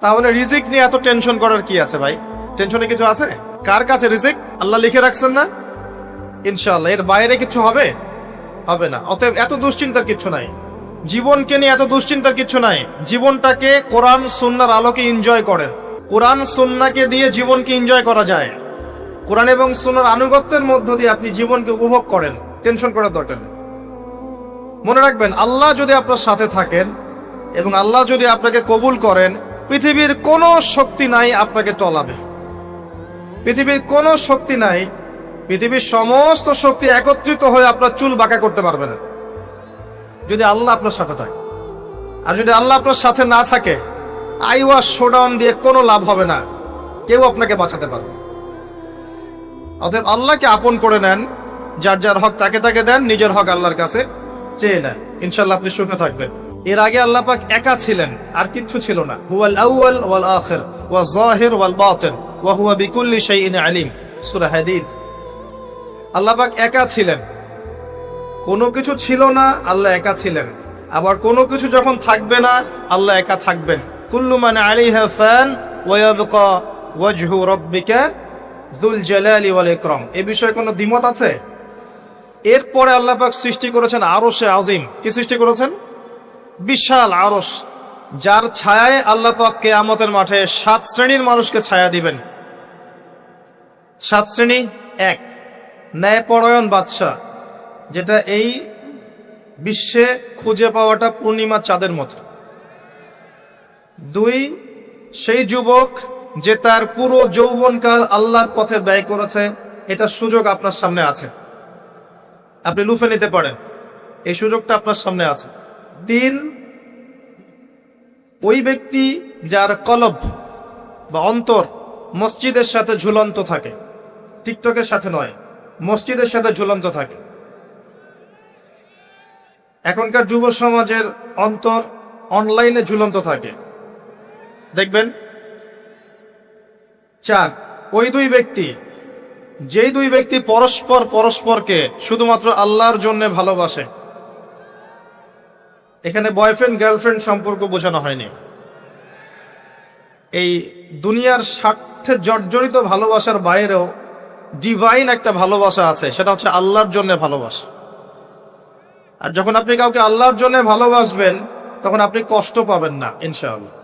তাহলে রিজিক নিয়ে এত টেনশন করার কি আছে ভাই? টেনশনে কিছু আছে? কার কাছে রিজিক? আল্লাহ লিখে রাখছেন না? ইনশাআল্লাহ এর বাইরে কিছু হবে? হবে না। অতএব এত দুশ্চিন্তার কিছু নাই। জীবনকে নিয়ে এত দুশ্চিন্তার কিছু নাই। জীবনটাকে কোরআন সুন্নাহর আলোকে এনজয় করেন। কোরআন সুন্নাহকে দিয়ে জীবনকে এনজয় করা যায়। কোরআন এবং সুন্নাহর আনুগত্যের মধ্য দিয়ে আপনি জীবনকে উপভোগ করেন। টেনশন করার দরকার নেই। মনে রাখবেন, আল্লাহ যদি আপনার সাথে থাকেন এবং আল্লাহ যদি আপনাকে কবুল করেন, পৃথিবীর কোনো শক্তি নাই আপনাকে টলাবে। পৃথিবীর কোনো শক্তি নাই, পৃথিবীর সমস্ত শক্তি একত্রিত হয়ে আপনার চুল বাঁকা করতে পারবে না, যদি আল্লাহ আপনার সাথে থাকে। আর যদি আল্লাহ আপনার সাথে না থাকে, আইওয়াস শোডাউন দিয়ে কোনো লাভ হবে না, কেউ আপনাকে বাঁচাতে পারবে। অতএব আল্লাহকে আপন করে নেন, যার যার হক তাকে তাকে দেন, নিজের হক আল্লাহর কাছে চেয়ে নেন, ইনশাআল্লাহ আপনি সুখে থাকবেন। এর আগে আল্লাহ পাক একা ছিলেন, আর কিচ্ছু ছিল না। হুয়াল আউয়াল ওয়াল আখির ওয়াজ যাহির ওয়াল বাতিন ওয়া হুয়া বিকুল্লি শাইইন আলিম, সূরা হাদীদ। আল্লাহ পাক একা ছিলেন, কোনো কিছু ছিল না, আল্লাহ একা ছিলেন। আবার কোনো কিছু যখন থাকবে না, আল্লাহ একা থাকবেন। কুল্লু মান আলাইহা ফান ওয়া ইয়াবকা ওয়াজহু রাব্বিকা যুল জালালি ওয়াল ইকরাম। এই বিষয়ে কোনো দ্বিমত আছে? এরপরে আল্লাহ পাক সৃষ্টি করেছেন আরশে আজিম। কি সৃষ্টি করেছেন? বিশাল আরশ, যার ছায়ায় আল্লাহ পাক কিয়ামতের মাঠে 7 শ্রেণীর মানুষকে ছায়া দিবেন। 7 শ্রেণী: 1, ন্যায়পরায়ণ বাদশা, যেটা এই বিশ্বে খুঁজে পাওয়াটা পূর্ণিমা চাঁদের মতো। 2, সেই যুবক যে তার পুরো যৌবনকাল আল্লাহর পথে ব্যয় করেছে। এটা সুযোগ আপনার সামনে আছে, আপনি লুফে নিতে পারেন, এই সুযোগটা আপনার সামনে আছে। 3, ওই ব্যক্তি যার কলব বা অন্তর মসজিদের সাথে ঝুলন্ত থাকে, টিকটকের সাথে নয়, মসজিদের সাথে ঝুলন্ত থাকে। এখনকার যুব সমাজের অন্তর অনলাইনে ঝুলন্ত থাকে, দেখবেন। 4, ওই যেই দুই ব্যক্তি পরস্পরকে শুধুমাত্র আল্লাহর জন্য ভালোবাসে। এখানে বয়ফ্রেন্ড গার্লফ্রেন্ড সম্পর্ক বোঝানো হয়নি। এই দুনিয়ার স্বার্থে জর্জরিত ভালোবাসার বাইরেও ডিভাইন একটা ভালোবাসা আছে, সেটা হচ্ছে আল্লাহর জন্য ভালোবাসা। আর যখন আপনি কাউকে আল্লাহর জন্য ভালোবাসবেন, তখন আপনি কষ্ট পাবেন না ইনশাআল্লাহ।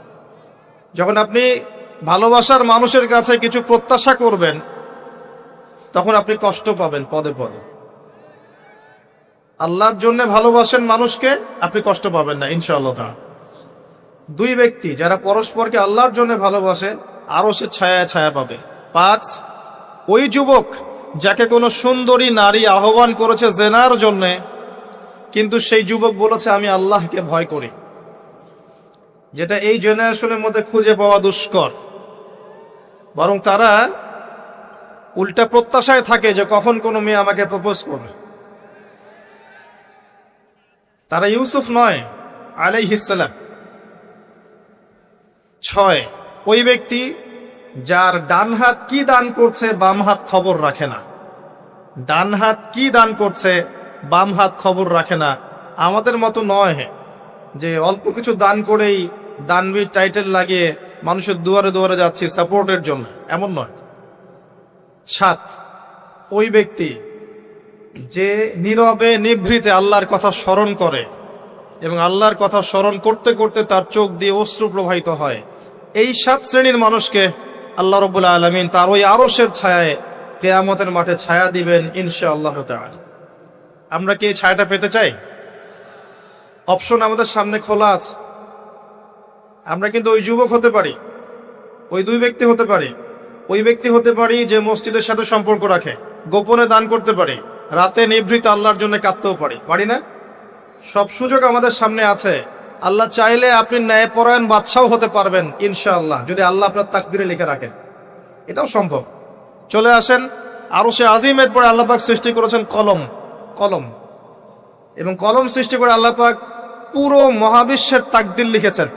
যখন আপনি ভালোবাসার মানুষের কাছে কিছু প্রত্যাশা করবেন, তখন আপনি কষ্ট পাবেন পদে পদে। আল্লাহর জন্য ভালোবাসেন মানুষকে, আপনি কষ্ট পাবেন না ইনশাআল্লাহ। 2 ব্যক্তি যারা পরস্পরকে আল্লাহর জন্য ভালোবাসে, আরো সে ছায়া ছায়া পাবে। 5, ওই যুবক যাকে কোনো সুন্দরী নারী আহ্বান করেছে জেনার জন্যে, কিন্তু সেই যুবক বলেছে আমি আল্লাহকে ভয় করি, যেটা এই জেনারেশনের মধ্যে খুঁজে পাওয়া দুষ্কর। বরং তারা উল্টা প্রত্যাশায় থাকে যে কখন কোনো মেয়ে আমাকে প্রপোজ করবে। তারা ইউসুফ নয় আলাইহিস সালাম। 6, ওই ব্যক্তি যার ডান হাত কি দান করছে, বাম হাত খবর রাখে না। ডান হাত কি দান করছে, বাম হাত খবর রাখে না। আমাদের মতো নয় যে অল্প কিছু দান করেই দানবীর টাইটেল লাগিয়ে মানুষের দুয়ারে দুয়ারে যাচ্ছি সাপোর্টের জন্য, এমন নয়। 7, ওই ব্যক্তি যে নীরবে নিভৃতে আল্লাহর কথা স্মরণ করে এবং আল্লাহর কথা স্মরণ করতে করতে তার চোখ দিয়ে অশ্রু প্রবাহিত হয়। এই 7 শ্রেণীর মানুষকে আল্লাহ রাব্বুল আলামিন তার ওই আরশের ছায়ায় কিয়ামতের মাঠে ছায়া দিবেন ইনশাআল্লাহ তাআলা। আমরা কি এই ছায়াটা পেতে চাই? অপশন আমাদের সামনে খোলা আছে। আমরা কিন্তু ওই যুবক হতে পারি, ওই 2 ব্যক্তি হতে পারি, ওই ব্যক্তি হতে পারি যে মসজিদের সাথে সম্পর্ক রাখে, গোপনে দান করতে পারি, রাতে নিভৃত আল্লাহর জন্য কাঁদতেও পারি না? সব সুযোগ আমাদের সামনে আছে। আল্লাহ চাইলে আপনি ন্যায়পরায়ণ বাদশাও হতে পারবেন ইনশাআল্লাহ, যদি আল্লাহ আপনার তাকদিরে লিখে রাখেন। এটাও সম্ভব। চলে আসেন আরশে আজিমের পরে আল্লাহ পাক সৃষ্টি করেছেন কলম, এবং কলম সৃষ্টি করে আল্লাহ পাক পুরো মহাবিশ্বের তাকদির লিখেছেন।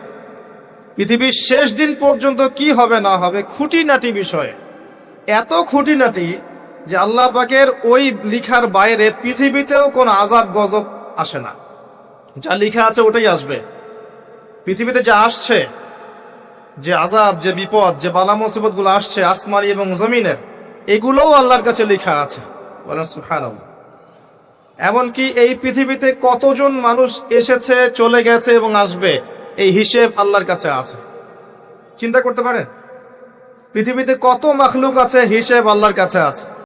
পৃথিবীর শেষ দিন পর্যন্ত কি হবে না হবে, খুঁটিনাটি বিষয়, এত খুঁটিনাটি যে আল্লাহ পাকের ওই লিখার বাইরে পৃথিবীতেও কোন আযাব গজব আসে না। যা লিখা আছে ওটাই আসবে। পৃথিবীতে যা আসছে যে আযাব, যে বিপদ, যে বালা মুসিবত গুলো আসছে আসমানি এবং জমিনের, এগুলোও আল্লাহর কাছে লেখা আছে। বলেন সুবহানাল্লাহ। এমনকি এই পৃথিবীতে কতজন মানুষ এসেছে, চলে গেছে এবং আসবে, এই হিসেব আল্লাহর কাছে আছে। চিন্তা করতে পারেন, পৃথিবীতে কত মাখলুক আছে, হিসেব আল্লাহর কাছে আছে।